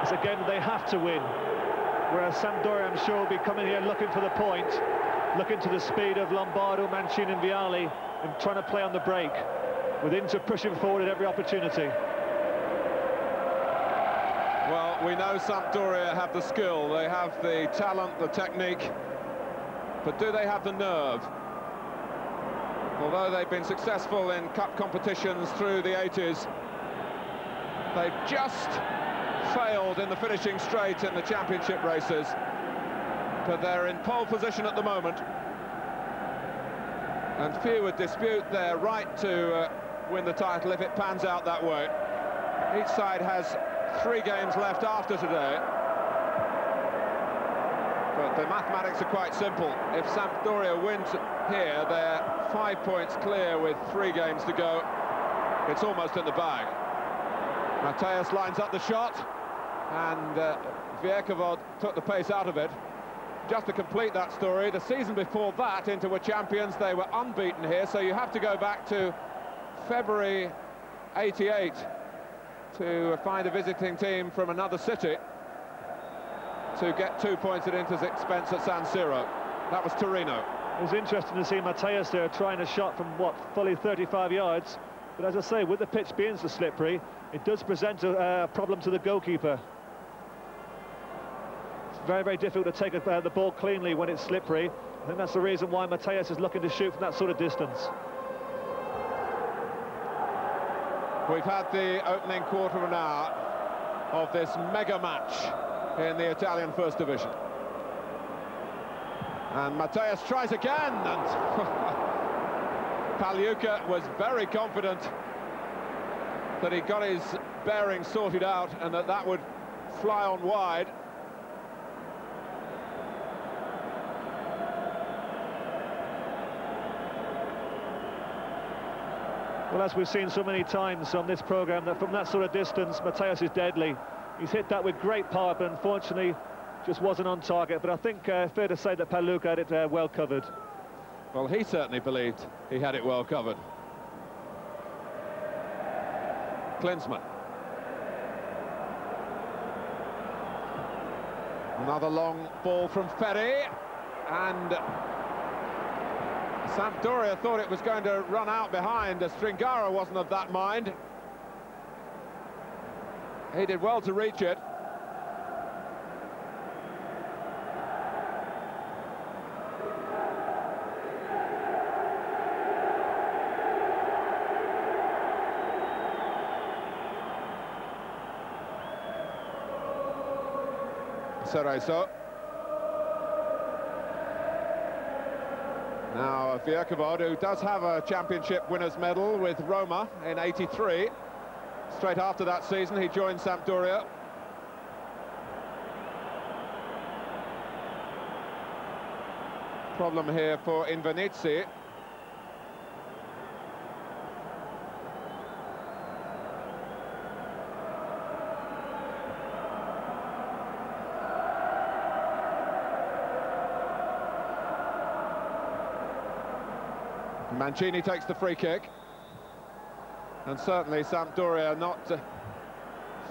It's a game that they have to win. Whereas Sampdoria, I'm sure, will be coming here looking for the point, looking to the speed of Lombardo, Mancini and Vialli, and trying to play on the break, with Inter pushing forward at every opportunity. Well, we know Sampdoria have the skill, they have the talent, the technique, but do they have the nerve? Although they've been successful in cup competitions through the 80s, they've just failed in the finishing straight in the championship races, but they're in pole position at the moment, and few would dispute their right to win the title if it pans out that way. Each side has 3 games left after today, but the mathematics are quite simple. If Sampdoria wins here, they're 5 points clear with 3 games to go. It's almost in the bag. Matthäus lines up the shot, and Vierkevod took the pace out of it. Just to complete that story, the season before that, Inter were champions. They were unbeaten here, so you have to go back to February '88 to find a visiting team from another city to get 2 points at Inter's expense at San Siro. That was Torino. It was interesting to see Matthäus there trying a shot from, what, fully 35 yards. But as I say, with the pitch being so slippery, it does present a problem to the goalkeeper. It's very, very difficult to take the ball cleanly when it's slippery. I think that's the reason why Matthäus is looking to shoot from that sort of distance. We've had the opening quarter of an hour of this mega match in the Italian First Division. And Matthäus tries again, and Pagliuca was very confident that he got his bearings sorted out and that would fly on wide. Well, as we've seen so many times on this programme, that from that sort of distance, Matthäus is deadly. He's hit that with great power, but unfortunately just wasn't on target. But I think fair to say that Pagliuca had it well covered. Well, he certainly believed he had it well covered. Klinsmann. Another long ball from Ferri, and Sampdoria thought it was going to run out behind. Stringaro wasn't of that mind. He did well to reach it. Serie. Now Vierkevod, who does have a championship winners medal with Roma in '83. Straight after that season he joined Sampdoria. Problem here for Invernizzi. Mancini takes the free kick, and certainly Sampdoria not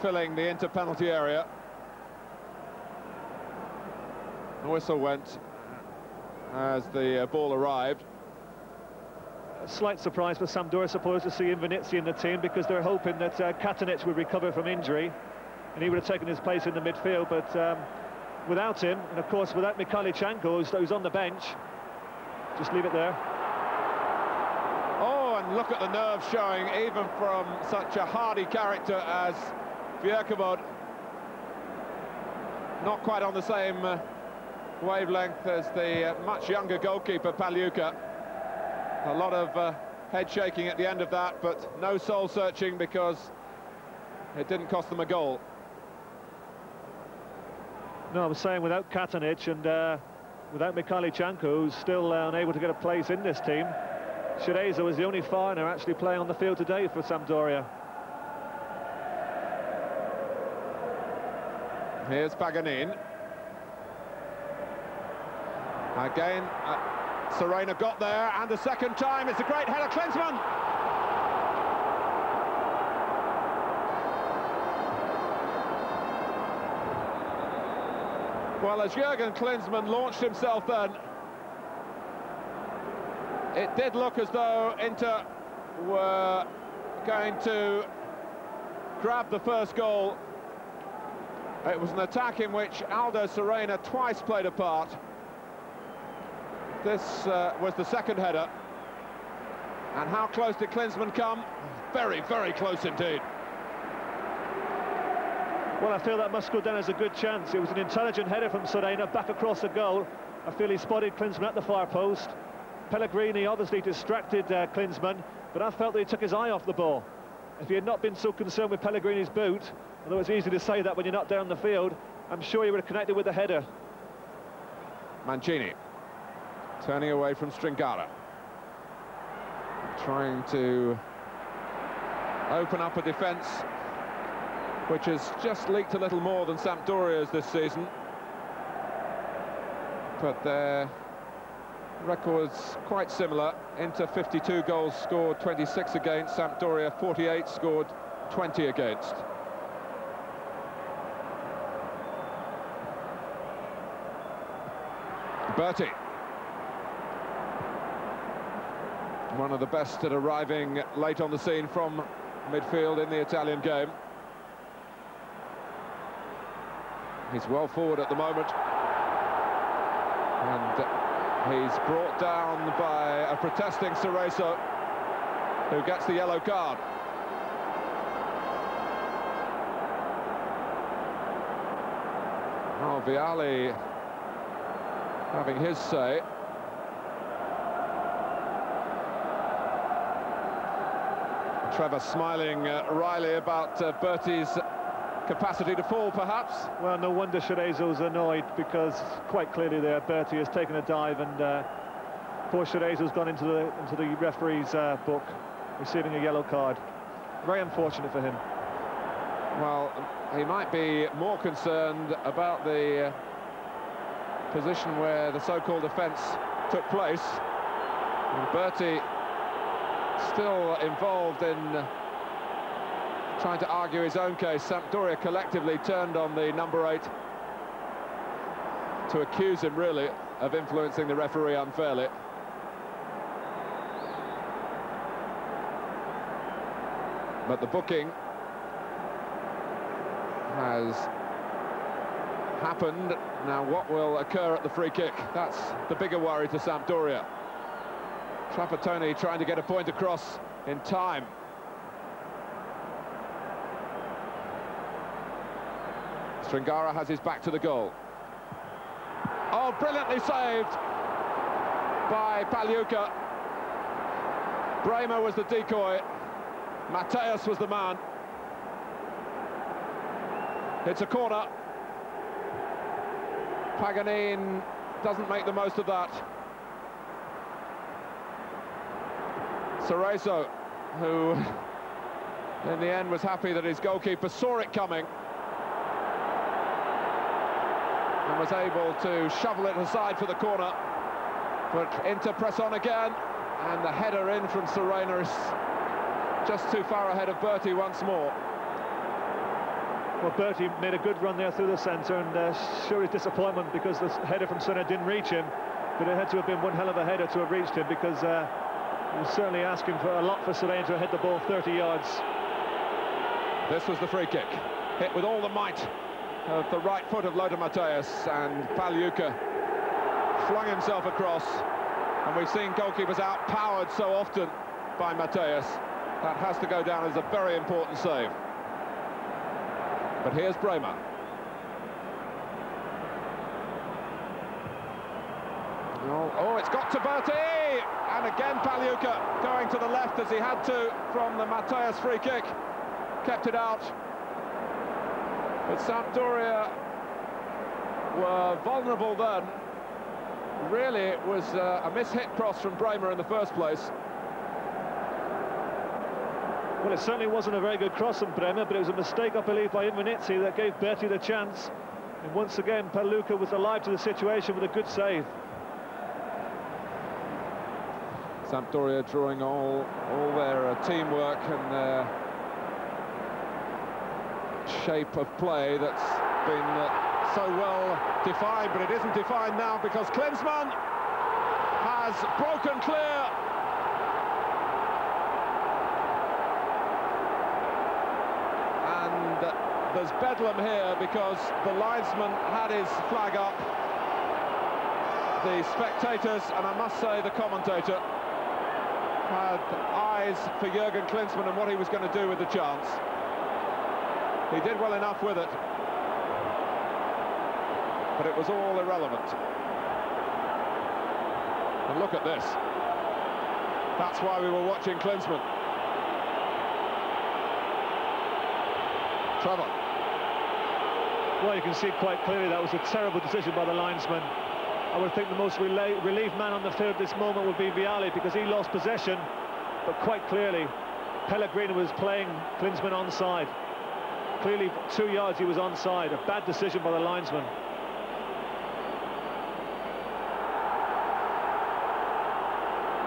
filling the Inter penalty area. The whistle went as the ball arrived. A slight surprise for Sampdoria supposed to see Invernizzi in the team, because they're hoping that Katanic would recover from injury and he would have taken his place in the midfield, but without him, and of course without Mikhailichenko, who's on the bench, just leave it there. And look at the nerve showing even from such a hardy character as Vierkevod. Not quite on the same wavelength as the much younger goalkeeper Pagliuca. A lot of head shaking at the end of that, but no soul searching, because it didn't cost them a goal. No, I was saying without Katanic and without Mikhailichenko, who's still unable to get a place in this team, Serie was the only foreigner actually playing on the field today for Sampdoria. Here's Paganin. Again, Serena got there, and the second time, it's a great header, Klinsmann! Well, as Jurgen Klinsmann launched himself then, it did look as though Inter were going to grab the first goal. It was an attack in which Aldo Serena twice played a part. This was the second header. And how close did Klinsmann come? Very, very close indeed. Well, I feel that must go down as a good chance. It was an intelligent header from Serena, back across the goal. I feel he spotted Klinsmann at the far post. Pellegrini obviously distracted Klinsmann, but I felt that he took his eye off the ball. If he had not been so concerned with Pellegrini's boot, although it's easy to say that when you're not down the field, I'm sure he would have connected with the header. Mancini turning away from Stringara, trying to open up a defence which has just leaked a little more than Sampdoria's this season, but their records quite similar. Inter 52 goals scored, 26 against. Sampdoria 48 scored, 20 against. Berti, one of the best at arriving late on the scene from midfield in the Italian game. He's well forward at the moment, and he's brought down by a protesting Serie, who gets the yellow card. Oh, Vialli having his say. Trevor smiling wryly about Berti's capacity to fall, perhaps. Well, no wonder Cerezo's annoyed, because quite clearly there Berti has taken a dive, and poor Cerezo's gone into the referee's book, receiving a yellow card. Very unfortunate for him. Well, he might be more concerned about the position where the so-called offence took place. And Berti still involved in trying to argue his own case. Sampdoria collectively turned on the number 8 to accuse him, really, of influencing the referee unfairly. But the booking has happened. Now, what will occur at the free kick? That's the bigger worry to Sampdoria. Trapattoni trying to get a point across in time. Stringara has his back to the goal. Oh, brilliantly saved by Pagliuca. Bremer was the decoy. Matthäus was the man. It's a corner. Paganin doesn't make the most of that. Cerezo, who in the end was happy that his goalkeeper saw it coming and was able to shovel it aside for the corner. But Inter press on again, and the header in from Serena is just too far ahead of Berti once more. Well, Berti made a good run there through the centre, and sure his disappointment because the header from Serena didn't reach him, but it had to have been one hell of a header to have reached him, because he was certainly asking for a lot for Serena to hit the ball 30 yards. This was the free kick, hit with all the might of the right foot of Lothar Matthäus, and Pagliuca flung himself across, and we've seen goalkeepers outpowered so often by Matthäus. That has to go down as a very important save. But here's Bremer. Oh, it's got to Berti! And again Pagliuca going to the left as he had to from the Matthäus free kick. Kept it out. But Sampdoria were vulnerable then. Really, it was a mishit cross from Bremer in the first place. Well, it certainly wasn't a very good cross from Bremer, but it was a mistake, I believe, by Invernizzi that gave Berti the chance. And once again, Pagliuca was alive to the situation with a good save. Sampdoria drawing all their teamwork and their shape of play that's been so well defined, but it isn't defined now because Klinsmann has broken clear. And there's bedlam here because the linesman had his flag up. The spectators, and I must say the commentator, had eyes for Jurgen Klinsmann and what he was going to do with the chance. He did well enough with it, but it was all irrelevant. And look at this. That's why we were watching Klinsmann. Trevor. Well, you can see quite clearly that was a terrible decision by the linesman. I would think the most relieved man on the field at this moment would be Vialli, because he lost possession, but quite clearly Pellegrini was playing Klinsmann onside. Clearly 2 yards he was onside. A bad decision by the linesman.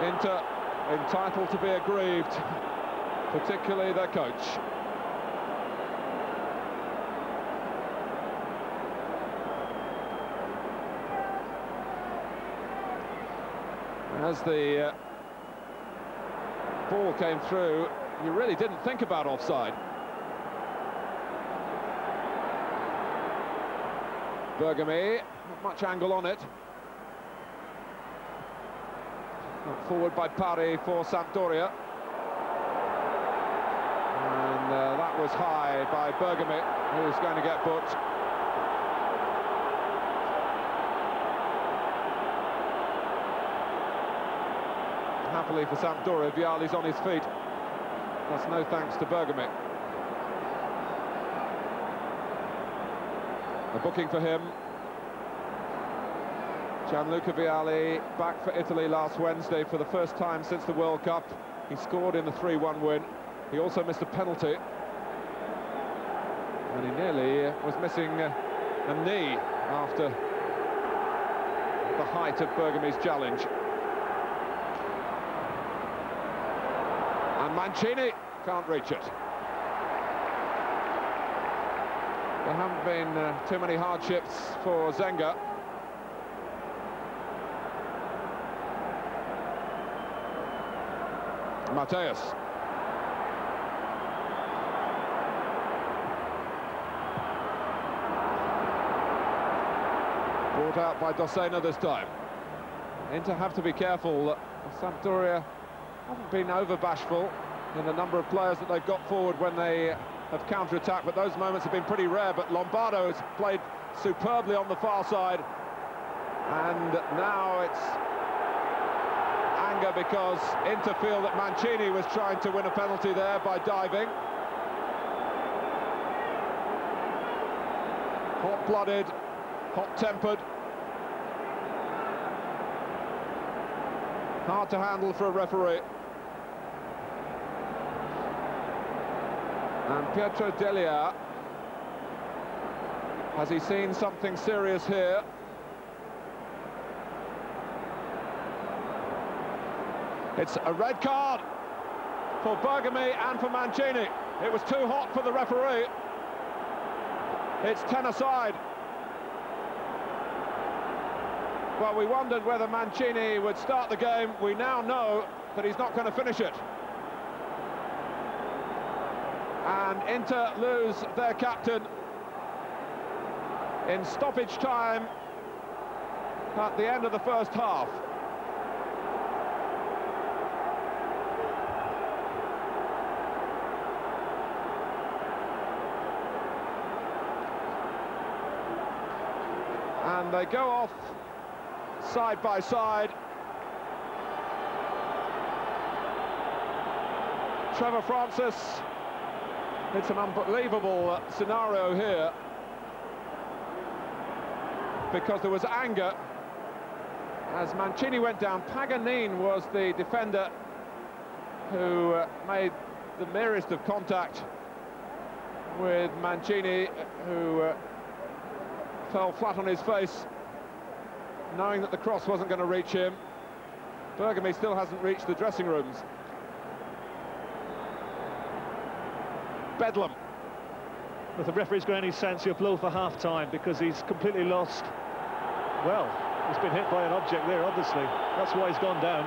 Inter entitled to be aggrieved, particularly their coach. As the ball came through, you really didn't think about offside. Bergami, not much angle on it. Not forward by Pari for Sampdoria. And that was high by Bergami, who's going to get booked. Happily for Sampdoria, Vialli's on his feet. That's no thanks to Bergami. A booking for him. Gianluca Vialli back for Italy last Wednesday for the first time since the World Cup. He scored in the 3-1 win. He also missed a penalty. And he nearly was missing a knee after the height of Bergami's challenge. And Mancini can't reach it. There haven't been too many hardships for Zenga. Mateus. Brought out by Dossena this time. Inter have to be careful. Sampdoria haven't been over bashful in the number of players that they've got forward when they have counter-attacked, but those moments have been pretty rare. But Lombardo has played superbly on the far side, and now it's anger because Inter feel that Mancini was trying to win a penalty there by diving. Hot-blooded, hot-tempered. Hard to handle for a referee. And Pietro Delia, has he seen something serious here? It's a red card for Bergami and for Mancini. It was too hot for the referee. It's 10 aside. Well, we wondered whether Mancini would start the game. We now know that he's not going to finish it. And Inter lose their captain in stoppage time at the end of the first half. And they go off side by side. Trevor Francis, it's an unbelievable scenario here, because there was anger as Mancini went down. Paganini was the defender who made the merest of contact with Mancini, who fell flat on his face, knowing that the cross wasn't going to reach him. Bergami still hasn't reached the dressing rooms. Bedlam. If the referee's got any sense, he'll blow for half-time because he's completely lost. Well, he's been hit by an object there, obviously. That's why he's gone down.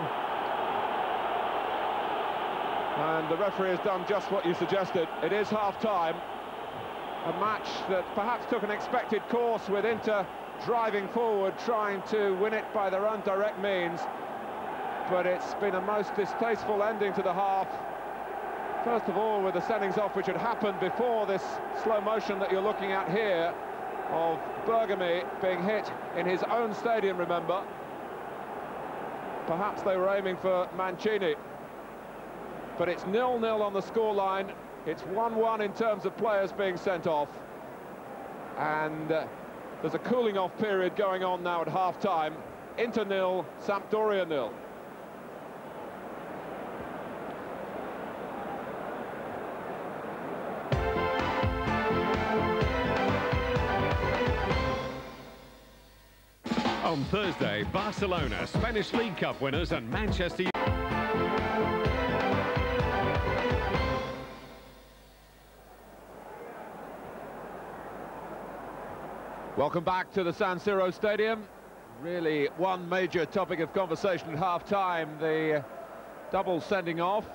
And the referee has done just what you suggested. It is half-time. A match that perhaps took an expected course with Inter driving forward, trying to win it by their own direct means. But it's been a most distasteful ending to the half. First of all, with the sendings off which had happened before this slow motion that you're looking at here of Bergami being hit in his own stadium, remember. Perhaps they were aiming for Mancini. But it's 0-0 on the scoreline. It's 1-1 in terms of players being sent off. And there's a cooling-off period going on now at half-time. Inter 0, Sampdoria 0. On Thursday, Barcelona, Spanish League Cup winners, and Manchester United. Welcome back to the San Siro Stadium. Really one major topic of conversation at half-time, the double sending off.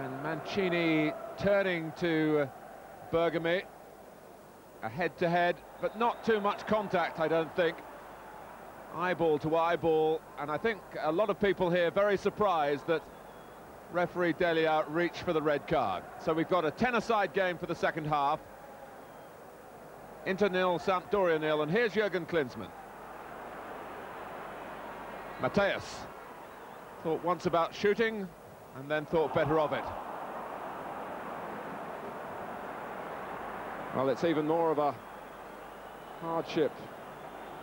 And Mancini turning to Bergami. A head-to-head, but not too much contact, I don't think. Eyeball to eyeball, and I think a lot of people here very surprised that referee Delia reached for the red card. So we've got a 10-a-side game for the second half. Inter 0, Sampdoria 0, and here's Jurgen Klinsmann. Mateus thought once about shooting, and then thought better of it. Well, it's even more of a hardship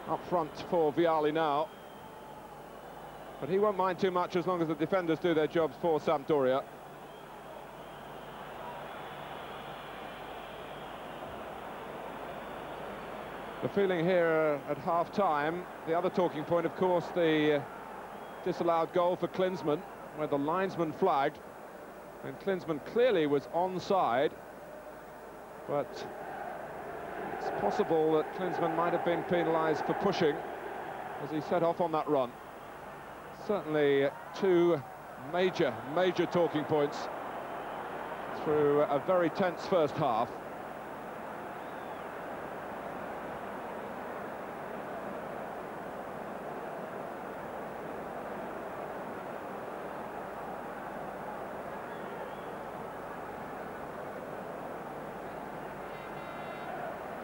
up front for Vialli now. But he won't mind too much as long as the defenders do their jobs for Sampdoria. The feeling here at half-time, the other talking point, of course, the disallowed goal for Klinsmann, where the linesman flagged, and Klinsmann clearly was onside, but it's possible that Klinsmann might have been penalised for pushing as he set off on that run. Certainly two major talking points through a very tense first half.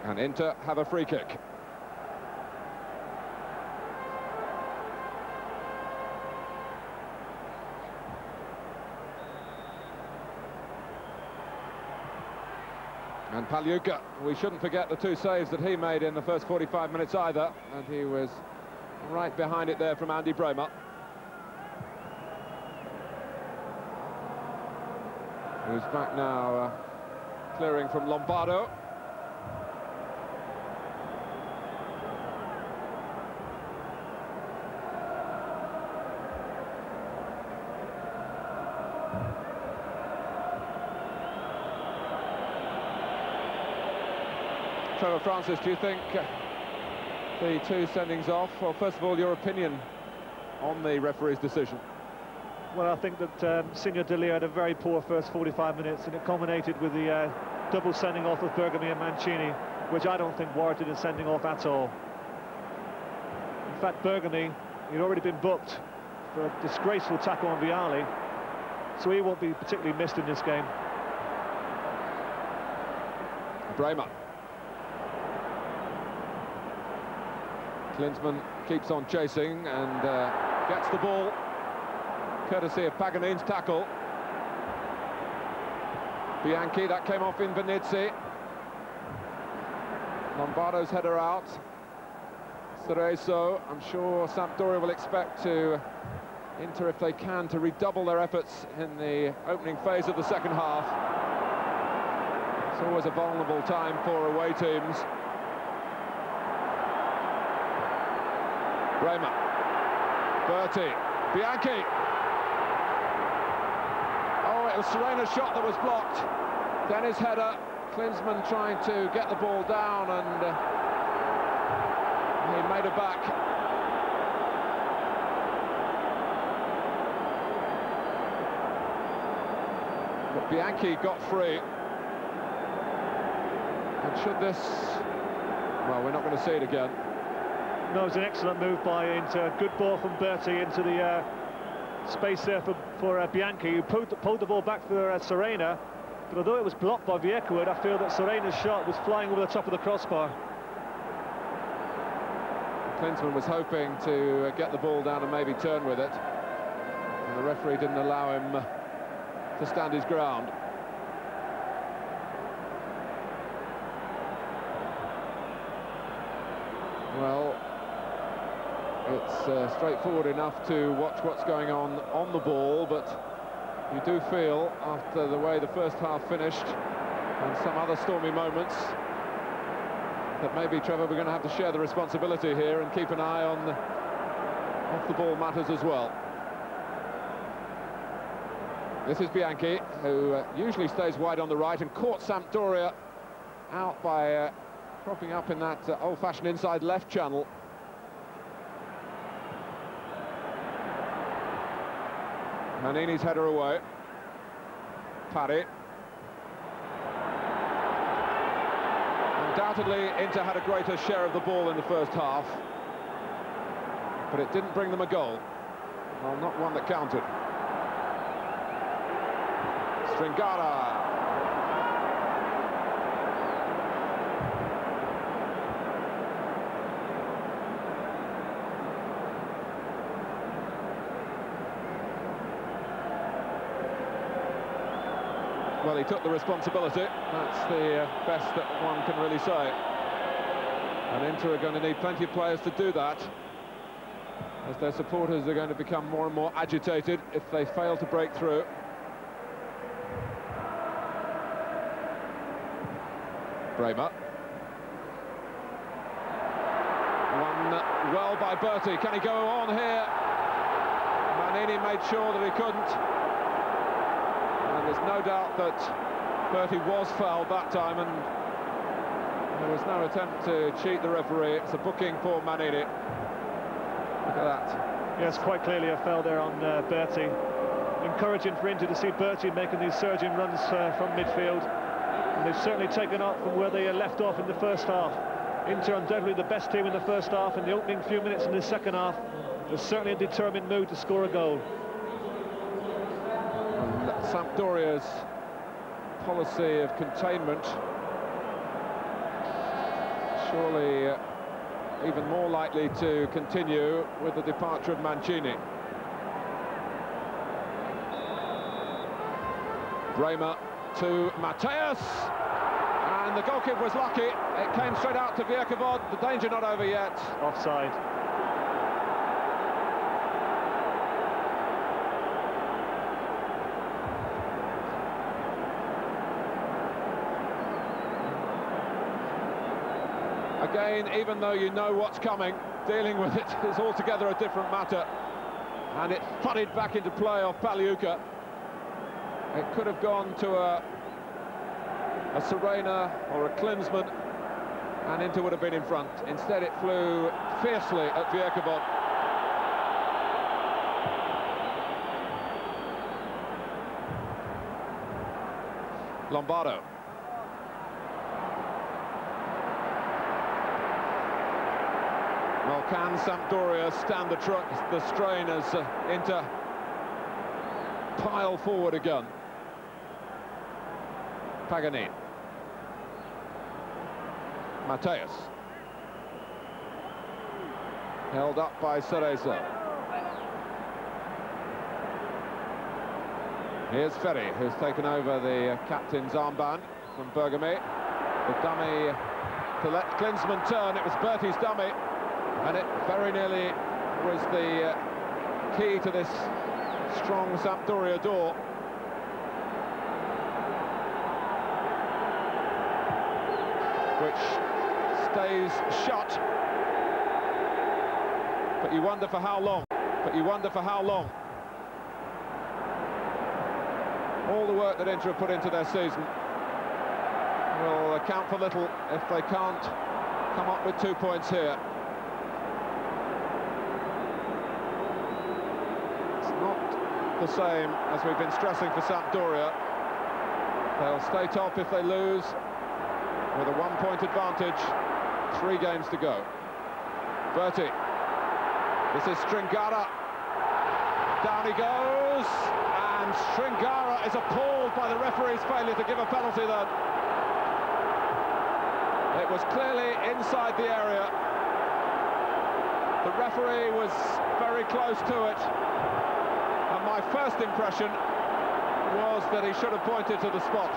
And Inter have a free kick. And Pagliuca, we shouldn't forget the two saves that he made in the first 45 minutes either, and he was right behind it there from Andy Bremer. Who's back now, clearing from Lombardo. Trevor Francis, do you think the two sendings off? Well, first of all, your opinion on the referee's decision. Well, I think that Signor Delia had a very poor first 45 minutes, and it culminated with the double sending off of Bergami and Mancini, which I don't think warranted a sending off at all. In fact, Bergami, he'd already been booked for a disgraceful tackle on Vialli, so he won't be particularly missed in this game. Bremer. Klinsmann keeps on chasing and gets the ball, courtesy of Pagani's tackle. Bianchi, that came off in Venezia. Lombardo's header out. Cerezo, I'm sure Sampdoria will expect to Inter, if they can, to redouble their efforts in the opening phase of the second half. It's always a vulnerable time for away teams. Bremer, Berti, Bianchi. Oh, it was Serena's shot that was blocked. Then his header Klinsmann trying to get the ball down, and he made it back. But Bianchi got free. And should this... Well, we're not going to see it again. No, it was an excellent move by Inter. Good ball from Berti into the space there for Bianchi, who pulled the ball back for Serena. But although it was blocked by Viekowood, I feel that Serena's shot was flying over the top of the crossbar. Klinsmann was hoping to get the ball down and maybe turn with it. And the referee didn't allow him to stand his ground. Well, it's straightforward enough to watch what's going on the ball, but you do feel, after the way the first half finished and some other stormy moments, that maybe, Trevor, we're going to have to share the responsibility here and keep an eye on off-the-ball matters as well. This is Bianchi, who usually stays wide on the right and caught Sampdoria out by cropping up in that old-fashioned inside left channel. Manini's header away. Parry. Undoubtedly, Inter had a greater share of the ball in the first half, but it didn't bring them a goal. Well, not one that counted. Stringara. Well, he took the responsibility. That's the best that one can really say. And Inter are going to need plenty of players to do that, as their supporters are going to become more and more agitated if they fail to break through. Bremer. Won well by Berti. Can he go on here? Manini made sure that he couldn't. And there's no doubt that Berti was fouled that time, and there was no attempt to cheat the referee. It's a booking for Manini. Look at that. Yes, quite clearly a foul there on Berti. Encouraging for Inter to see Berti making these surging runs from midfield. And they've certainly taken up from where they left off in the first half. Inter undoubtedly the best team in the first half. In the opening few minutes in the second half, they're certainly a determined mood to score a goal. And Sampdoria's policy of containment surely even more likely to continue with the departure of Mancini. Bremer to Mateus, and the goalkeeper was lucky. It came straight out to Viekowood. The danger not over yet. Offside. Again, even though you know what's coming, dealing with it is altogether a different matter. And it thudded back into play off Paliuca. It could have gone to a Serena or a Klinsmann, and Inter would have been in front. Instead, it flew fiercely at Viekowood. Lombardo. Well, can Sampdoria stand the strain as Inter pile forward again? Pagani. Mateus. Held up by Ceresa. Here's Ferry, who's taken over the captain's armband from Bergame. The dummy to let Klinsmann turn. It was Berti's dummy, and it very nearly was the key to this strong Sampdoria door. Which stays shut. But you wonder for how long. But you wonder for how long. All the work that Inter have put into their season, will count for little if they can't come up with 2 points here. It's not the same as we've been stressing for Sampdoria. They'll stay top if they lose, with a 1-point advantage, 3 games to go. Berti. This is Stringara. Down he goes, and Stringara is appalled by the referee's failure to give a penalty then. It was clearly inside the area. The referee was very close to it, and my first impression was that he should have pointed to the spot.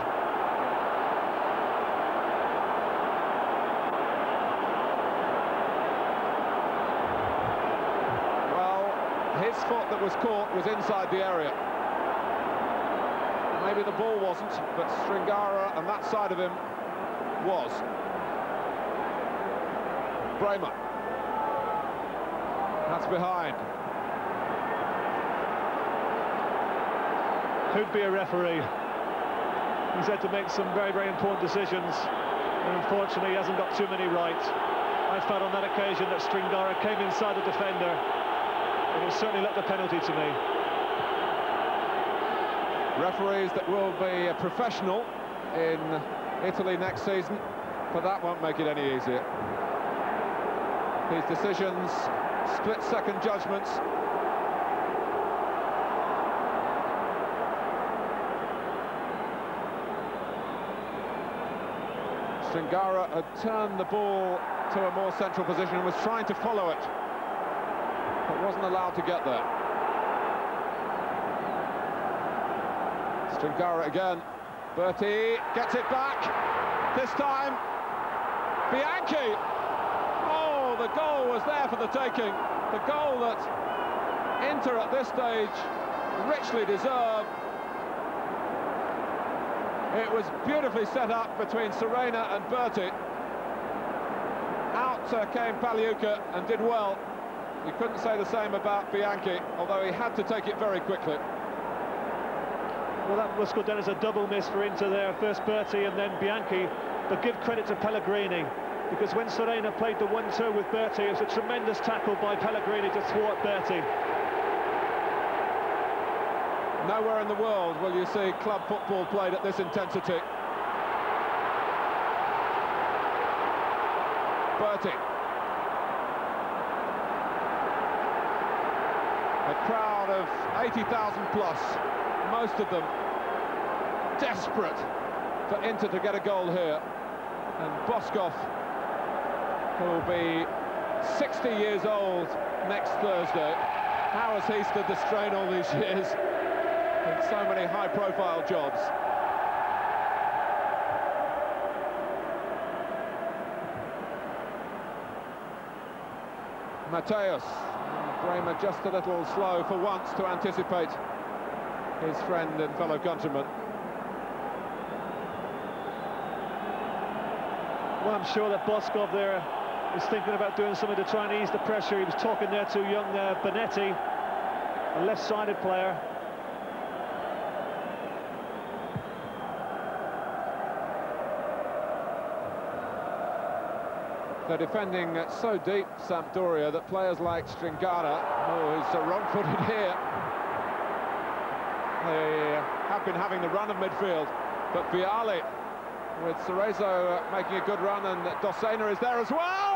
His foot that was caught was inside the area. Maybe the ball wasn't, but Stringara and that side of him was. Bremer. That's behind. Who'd be a referee? He's had to make some very, very important decisions, and unfortunately he hasn't got too many right. I felt on that occasion that Stringara came inside the defender, and it certainly looked a penalty to me. Referees that will be a professional in Italy next season, but that won't make it any easier. These decisions, split-second judgments. Stringara had turned the ball to a more central position and was trying to follow it, but wasn't allowed to get there. Stringara again. Berti gets it back. This time, Bianchi. Oh, the goal was there for the taking. The goal that Inter at this stage richly deserve. It was beautifully set up between Serena and Berti. Out came Pagliuca and did well. You couldn't say the same about Bianchi, although he had to take it very quickly. Well, that was good then as a double miss for Inter there. First Berti and then Bianchi. But give credit to Pellegrini, because when Serena played the 1-2 with Berti, it was a tremendous tackle by Pellegrini to thwart Berti. Nowhere in the world will you see club football played at this intensity. Berti. A crowd of 80,000 plus, most of them desperate for Inter to get a goal here. And Boskov, who will be 60 years old next Thursday. How has he stood the strain all these years in so many high-profile jobs? Mateus. Bremer just a little slow for once to anticipate his friend and fellow countryman. Well, I'm sure that Boskov there is thinking about doing something to try and ease the pressure. He was talking there to young Bonetti, a left-sided player. They're defending so deep, Sampdoria, that players like Stringara, oh, he's wrong-footed here. They have been having the run of midfield, but Vialli, with Cerezo making a good run, and Dossena is there as well.